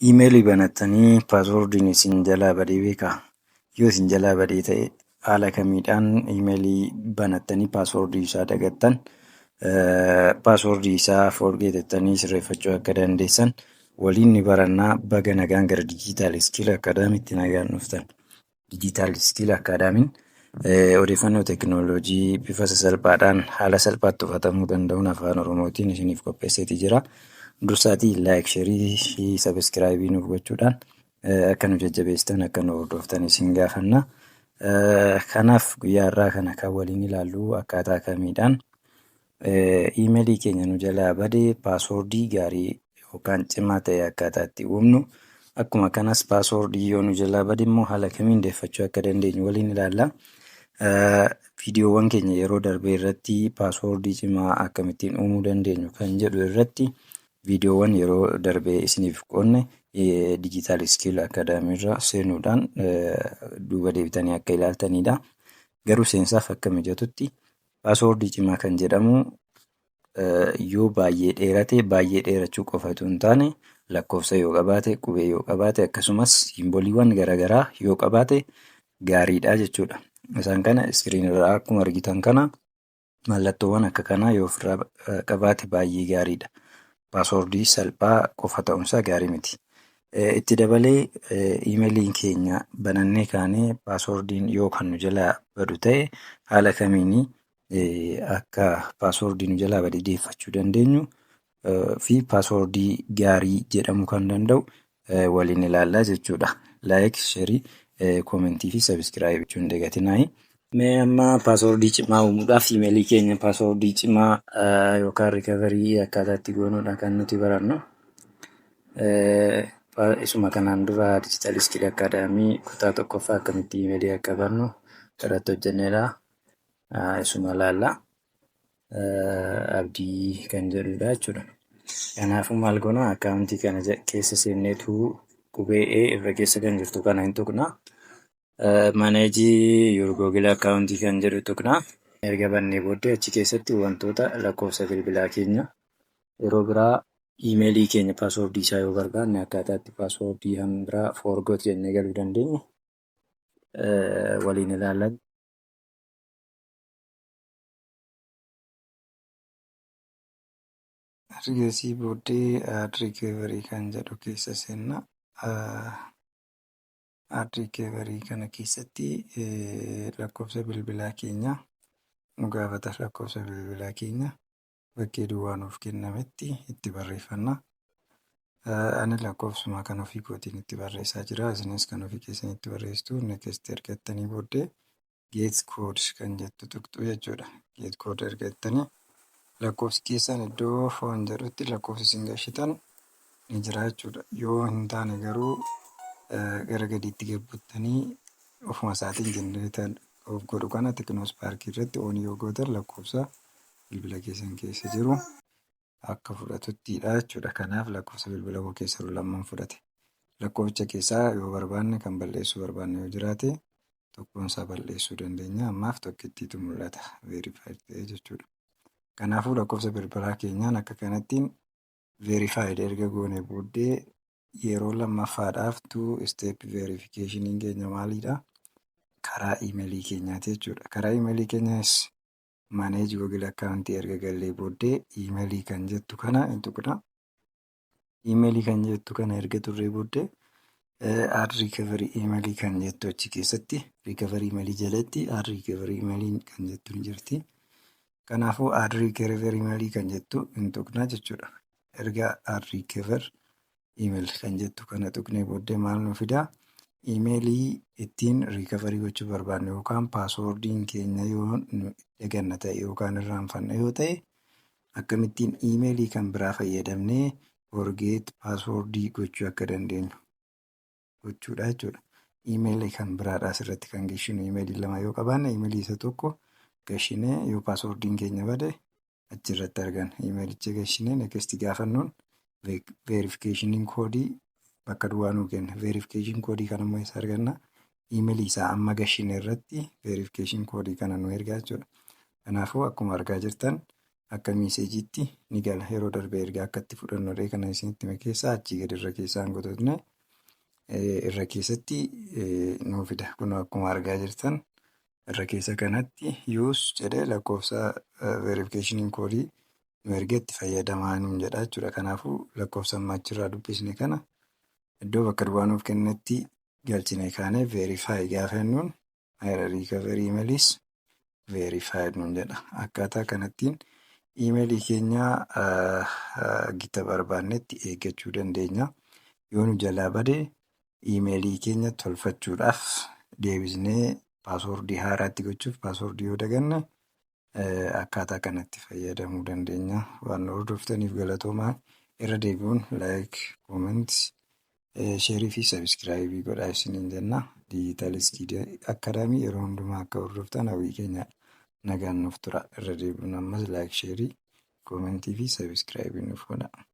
Iimeelii banattanii paaswoordiin isin jalaa badee beekaa? Yoo isin jalaa badee ta'e haala kamiidhaan iimeelii banattanii paaswoordii isaa dagattan paaswoordii isaa forgeetettanii sirreeffachuu akka dandeessan waliin ni barannaa. Baga nagaan gara Digital Skill Academy'tti nagaan dhuftan. Digital Skill Academy'n odeeffannoo teekinooloojii bifa sasalphaadhaan haala salphaatti uffatamuu danda'uun afaan Oromootiin isiniif qopheesseetii jira. Dursaatii laayik, sheerii fi sabiskiraayibii nuuf gochuudhaan akka nu jajjabeessitan akka nu hordoftan isin gaafanna. Kanaaf guyyaa irraa kana kan waliin ilaallu akkaataa kamiidhaan iimeelii keenya nu jalaa badee paaswoordii gaarii yookaan cimaa ta'e akkaataa itti uumnu, akkuma kanas paaswoordii yoo nu jalaa bade immoo haala kamiin deeffachuu akka dandeenyu waliin ilaalla. Viidiyoowwan keenya yeroo darbee irratti paaswoordii cimaa akkamittiin uumuu dandeenyu kan jedhu irratti viidiyoowwan yeroo darbee isiniif qoonne Digital Skill Academy irra seenuudhaan duuba deebitanii akka ilaaltanidha. Garuu seensaaf akka mijatutti paaswoordii cimaa kan jedhamu yoo baay'ee dheerate baay'ee dheerachuu qofa osoo hin taane lakkoofsa yoo qabaate, qubee yoo qabaate akkasumas simboliiwwan garaagaraa yoo qabaate gaariidha jechuudha. Isaan kana iskiriin irraa akkuma argitan kana mallattoowwan akka kanaa yoo ofirraa qabaate baay'ee gaariidha. Paaswoordii salphaa qofa ta'uunsaa gaarii miti. Itti dabalee iimeeliin keenya banannee kaanee paaswoordiin yoo kan nu jalaa badu ta'e haala kamiin akka paaswoordii nu jalaa bade deeffachuu dandeenyu fi paaswoordii gaarii jedhamuu kan danda'u waliin ilaallaa jechuudha. Laayik, sheerii, koomentii fi sabiskiraayib jechuun dagatinaayi. Mee amma paaswoordii cimaa uumuudhaaf iimeelii keenya paaswoordii cimaa yookaan rikaverii akkaataa itti goonuudha kan nuti barannu. Isuma kanaan dura Digital Skill Academy kutaa tokkoffaa akkamitti iimeelii akka bannu irratti hojjenneedha. Isuma ilaalla. Abdii kan jedhudha jechuudha. Kanaafuu maal goona akkaawuntii kana keessa seenneetu qubee irra keessa kan jirtu kana hin tuqna. Maneejii your Google akkaawuntii kan jedhu tuqna. Erga bannee booddee achi keessatti wantoota lakkoofsa bilbilaa keenya yeroo biraa iimeelii keenya paaswoordii isaa yoo barbaanne akkaataa itti paaswoordii biraa forgot jennee galuu dandeenyu waliin ilaalla. Ergasii booddee rikaverii kan jedhu keessa seenna. Rikaverii kana keessatti lakkoofsa bilbilaa keenya nu gaafata. Lakkoofsa bilbilaa keenya bakkee duwwaa nuuf kennametti itti barreeffanna. Ani lakkoofsuma kan ofii kootiin itti barreessaa jira. Isinis kan ofii keessan itti barreessitu. Next ergattanii booddee get code kan jettu tuqxu jechuudha. Get code ergattanii lakkoofsi keessan iddoo foon jedhutti lakkoofsi isin gashitan ni jira jechuudha. Yoo hin taane garuu gara gadiitti gabbuttanii ofuma isaatiin jenereetar of godhu kana Teknoospaarkii irratti oon yoo gootan lakkoofsa bilbila keessan keessa jiru akka fudhatuttidha jechuudha. Kanaaf lakkoofsa bilbila koo keessa jiru lamman fudhate. Lakkoofcha keessaa yoo barbaanne kan balleessuu barbaanne yoo jiraate tokkoonsaa balleessuu dandeenya. Ammaaf tokkittiitu mul'ata verifaaid ta'e jechuudha. Kanaafuu lakkoofsa bilbilaa keenyaan akka kanattiin verifaaid erga goone booddee yeroo lammaffaadhaaf two step verification keenya maalidha? Karaa iimeelii keenyaati jechuudha. Karaa iimeelii keenyaas manage Google akkaawuntii erga gallee booddee iimeelii kan jettu kana hin tuqna. Iimeelii kan jettu kana erga turree booddee add recovery iimeelii kan jettu achi keessatti recovery iimeelii jalatti add recovery iimeelii kan jettu ni jirti. Kanaafuu add recovery iimeelii kan jettu hin tuqna jechuudha. Erga add recovery iimeelii kan jettu kana tuqnee booddee maal nu fidaa? Iimeelii ittiin riikaverii gochuu barbaanne yookaan paaswoordiin keenya yoo daganna ta'e yookaan irraanfanne yoo ta'e akkamittiin iimeelii kan biraa fayyadamnee forget paaswoordii gochuu akka dandeenyu gochuudha jechuudha. Iimeelii kan biraadhaas irratti kan gashinu iimeelii lama yoo qabaanne iimeelii isa tokko gashinee yoo paaswoordiin keenya bade achirratti arganna. Iimeelicha gashinee next gaafannuun verification koodii bakka duwwaa nuu kenna. Verification koodii kana immoo isa arganna. Iimeelii isaa amma gashine irratti verification koodii kana nu ergaa jechuudha. Kanaafuu akkuma argaa jirtan akka miiseejiitti ni gala. Yeroo darbe ergaa akka itti fudhannu kana isinitti hime keessaa achii gadi irra keessaan gotootne irra keessatti nuu fida. Kun akkuma argaa jirtan irra keessa kanatti use jedhee lakkoofsa verification koodii nu erga itti fayyadamaa nuun jedha jechuudha. Kanaafuu lakkoofsa amma achirraa dubbisne kana iddoo bakka duwwaa nuuf kennetti galchine kaanee verify gaafa jennuun recovery emailiis verified nuun jedha. Akkaataa kanattiin iimeelii keenya gita barbaannetti eeggachuu dandeenya. Yoo nu jalaa bade iimeelii keenya tolfachuudhaaf deebisnee paaswordii haaraatti gochuuf paaswordii yoo daganne akkaataa kanatti fayyadamuu dandeenya. Waan hordoftaniif galatoomaa. Irra deebi'uun laayik, kooment, sheerii fi sabiskiraayibii godhaa isiniin jenna. Diijitaal Istiidiyoo Akkaadaamii yeroo hundumaa akka hordoftan hawwii keenya nagaan nuuf tura. Irra deebi'uun ammas laayik, sheerii, koomentii fi sabiskiraayibii nuuf godhaa.